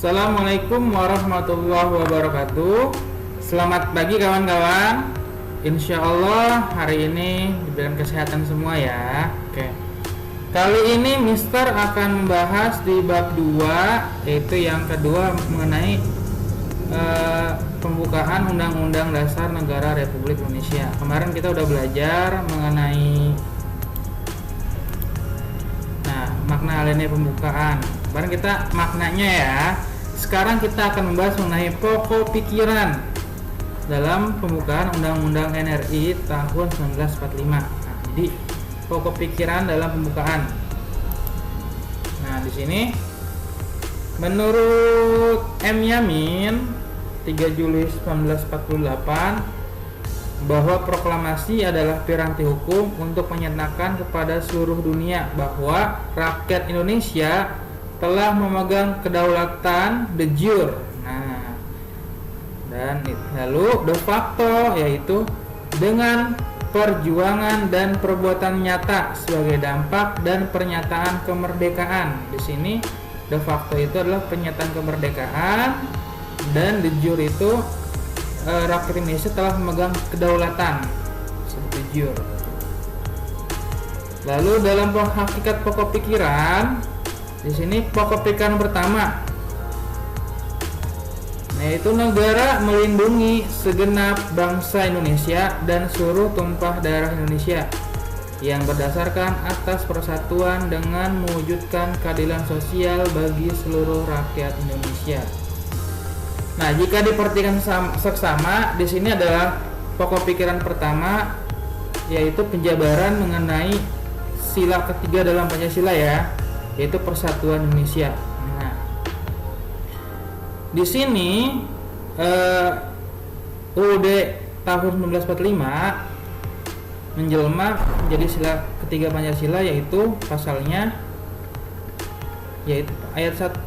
Assalamualaikum warahmatullahi wabarakatuh. Selamat pagi kawan-kawan. Insya Allah hari ini diberikan kesehatan semua ya. Oke. Kali ini Mister akan membahas di bab 2, yaitu yang kedua mengenai pembukaan Undang-Undang Dasar Negara Republik Indonesia. Kemarin kita udah belajar mengenai makna alinea pembukaan. Kemarin kita maknanya ya. Sekarang kita akan membahas mengenai pokok pikiran dalam pembukaan Undang-Undang NRI tahun 1945. Jadi pokok pikiran dalam pembukaan. Nah, di sini menurut M. Yamin 3 Juli 1948 bahwa proklamasi adalah piranti hukum untuk menyatakan kepada seluruh dunia bahwa rakyat Indonesia telah memegang kedaulatan de jure. Nah, dan lalu de facto, yaitu dengan perjuangan dan perbuatan nyata sebagai dampak dan pernyataan kemerdekaan. Di sini de facto itu adalah pernyataan kemerdekaan, dan de jure itu rakyat Indonesia telah memegang kedaulatan seperti jure. Lalu dalam hakikat pokok pikiran, di sini pokok pikiran pertama, yaitu negara melindungi segenap bangsa Indonesia dan seluruh tumpah darah Indonesia yang berdasarkan atas persatuan dengan mewujudkan keadilan sosial bagi seluruh rakyat Indonesia. Nah, jika diperhatikan seksama, di sini adalah pokok pikiran pertama, yaitu penjabaran mengenai sila ketiga dalam Pancasila ya, yaitu persatuan Indonesia. Nah, di sini UUD tahun 1945 menjelma menjadi sila ketiga Pancasila, yaitu pasalnya, yaitu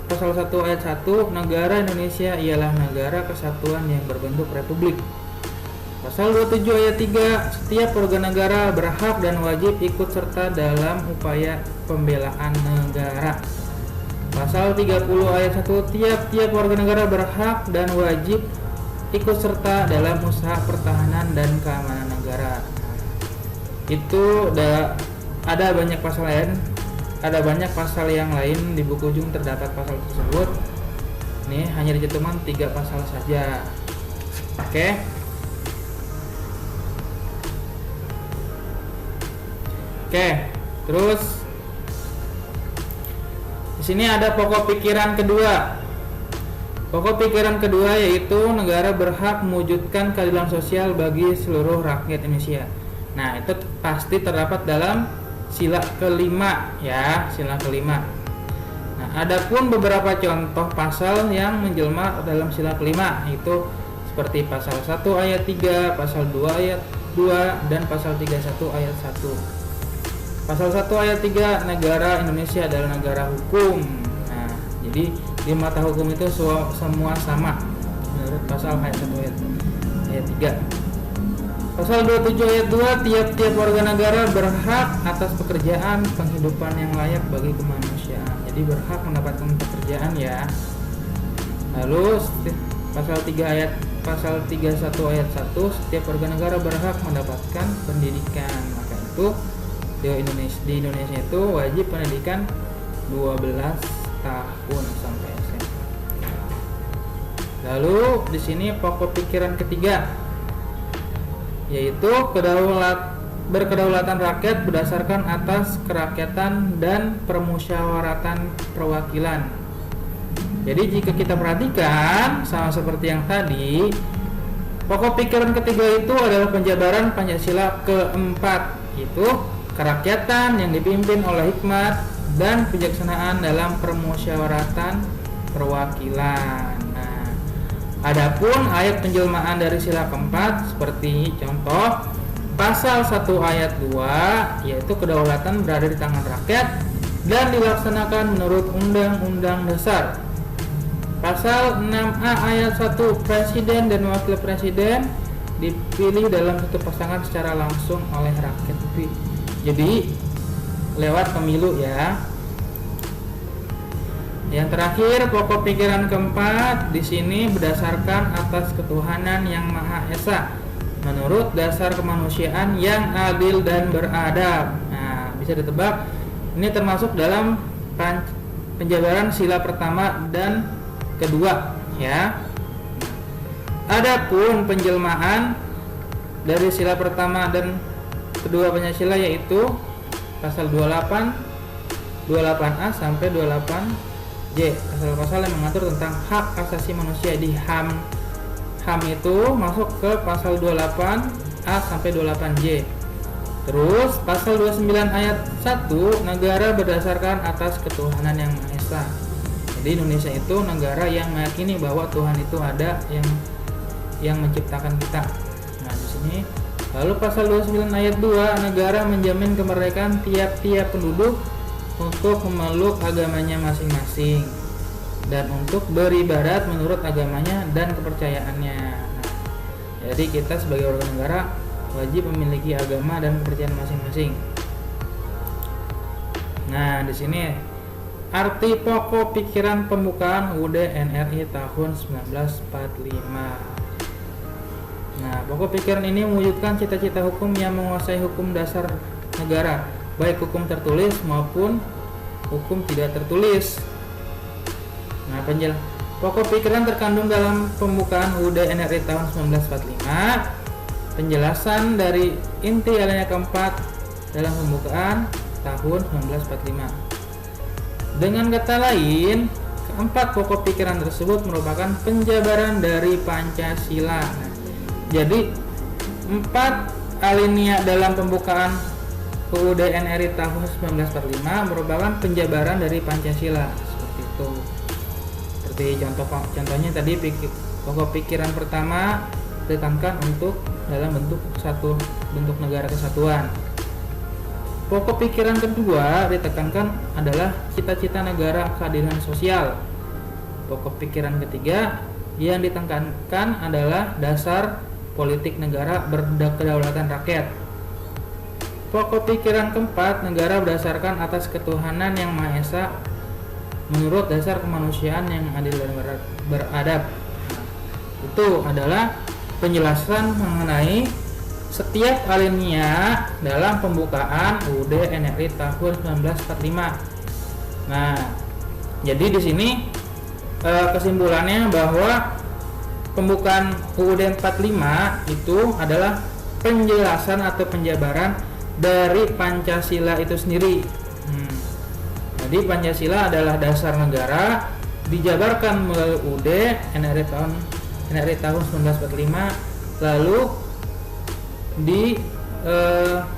pasal 1 ayat 1, negara Indonesia ialah negara kesatuan yang berbentuk republik. Pasal 27 ayat 3, setiap warga negara berhak dan wajib ikut serta dalam upaya pembelaan negara. Pasal 30 ayat 1, tiap-tiap warga negara berhak dan wajib ikut serta dalam usaha pertahanan dan keamanan negara. Itu ada banyak pasal lain. Ada banyak pasal yang lain, di buku ujung terdapat pasal tersebut. Ini hanya dicantumkan 3 pasal saja. Oke. Terus di sini ada pokok pikiran kedua. Pokok pikiran kedua yaitu negara berhak mewujudkan keadilan sosial bagi seluruh rakyat Indonesia. Nah, itu pasti terdapat dalam sila kelima ya, sila kelima. Nah, adapun beberapa contoh pasal yang menjelma dalam sila kelima, itu seperti pasal 1 ayat 3, pasal 2 ayat 2, dan pasal 31 ayat 1. Pasal 1 ayat 3, negara Indonesia adalah negara hukum. Nah, jadi di mata hukum itu semua sama menurut pasal ayat 1 ayat 3. Pasal 27 ayat 2, tiap-tiap warga negara berhak atas pekerjaan penghidupan yang layak bagi kemanusiaan. Jadi berhak mendapatkan pekerjaan ya. Lalu pasal 31 ayat 1, setiap warga negara berhak mendapatkan pendidikan. Maka itu di Indonesia itu wajib pendidikan 12 tahun sampai SMA. Lalu di sini pokok pikiran ketiga, yaitu berkedaulatan rakyat berdasarkan atas kerakyatan dan permusyawaratan perwakilan. Jadi jika kita perhatikan sama seperti yang tadi, pokok pikiran ketiga itu adalah penjabaran Pancasila keempat, yaitu kerakyatan yang dipimpin oleh hikmat dan kebijaksanaan dalam permusyawaratan perwakilan. Adapun ayat penjelmaan dari sila keempat seperti contoh pasal 1 ayat 2, yaitu kedaulatan berada di tangan rakyat dan dilaksanakan menurut Undang-Undang Dasar. Pasal 6A ayat 1, presiden dan wakil presiden dipilih dalam satu pasangan secara langsung oleh rakyat. Jadi lewat pemilu ya. Yang terakhir, pokok pikiran keempat di sini berdasarkan atas ketuhanan yang Maha Esa menurut dasar kemanusiaan yang adil dan beradab. Nah, bisa ditebak ini termasuk dalam penjabaran sila pertama dan kedua, ya. Adapun penjelmaan dari sila pertama dan kedua Pancasila yaitu pasal 28, 28A sampai 28J, pasal-pasal yang mengatur tentang hak asasi manusia di HAM. HAM itu masuk ke pasal 28A sampai 28J. Terus pasal 29 ayat 1, negara berdasarkan atas ketuhanan yang Maha Esa. Jadi Indonesia itu negara yang meyakini bahwa Tuhan itu ada yang menciptakan kita. Nah, di sini lalu pasal 29 ayat 2, negara menjamin kemerdekaan tiap-tiap penduduk untuk memeluk agamanya masing-masing dan untuk beribadat menurut agamanya dan kepercayaannya. Nah, jadi kita sebagai warga negara wajib memiliki agama dan kepercayaan masing-masing. Nah, di sini arti pokok pikiran pembukaan UUD NRI tahun 1945. Nah, pokok pikiran ini mewujudkan cita-cita hukum yang menguasai hukum dasar negara, baik hukum tertulis maupun hukum tidak tertulis. Nah, pokok pikiran terkandung dalam pembukaan UUD NRI tahun 1945. Penjelasan dari inti alinea keempat dalam pembukaan tahun 1945. Dengan kata lain, keempat pokok pikiran tersebut merupakan penjabaran dari Pancasila. Nah, jadi 4 alinea dalam pembukaan UUD NRI tahun 1945 merupakan penjabaran dari Pancasila. Seperti itu. Seperti contohnya tadi pokok pikiran pertama ditekankan untuk dalam bentuk negara kesatuan. Pokok pikiran kedua ditekankan adalah cita-cita negara keadilan sosial. Pokok pikiran ketiga yang ditekankan adalah dasar politik negara berkedaulatan rakyat. Pokok pikiran keempat, negara berdasarkan atas ketuhanan yang Maha Esa menurut dasar kemanusiaan yang adil dan beradab. Itu adalah penjelasan mengenai setiap alinea dalam pembukaan UUD NRI tahun 1945. Nah, jadi di sini kesimpulannya bahwa pembukaan UUD 45 itu adalah penjelasan atau penjabaran dari Pancasila itu sendiri. Jadi Pancasila adalah dasar negara, dijabarkan melalui UUD NRI tahun 1945, lalu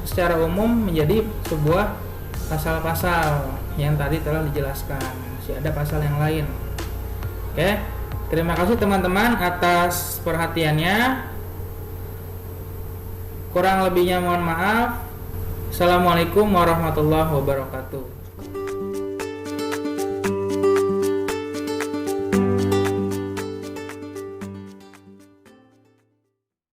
secara umum menjadi sebuah pasal-pasal yang tadi telah dijelaskan. Masih ada pasal yang lain. Oke, terima kasih teman-teman atas perhatiannya. Kurang lebihnya mohon maaf. Assalamualaikum warahmatullahi wabarakatuh.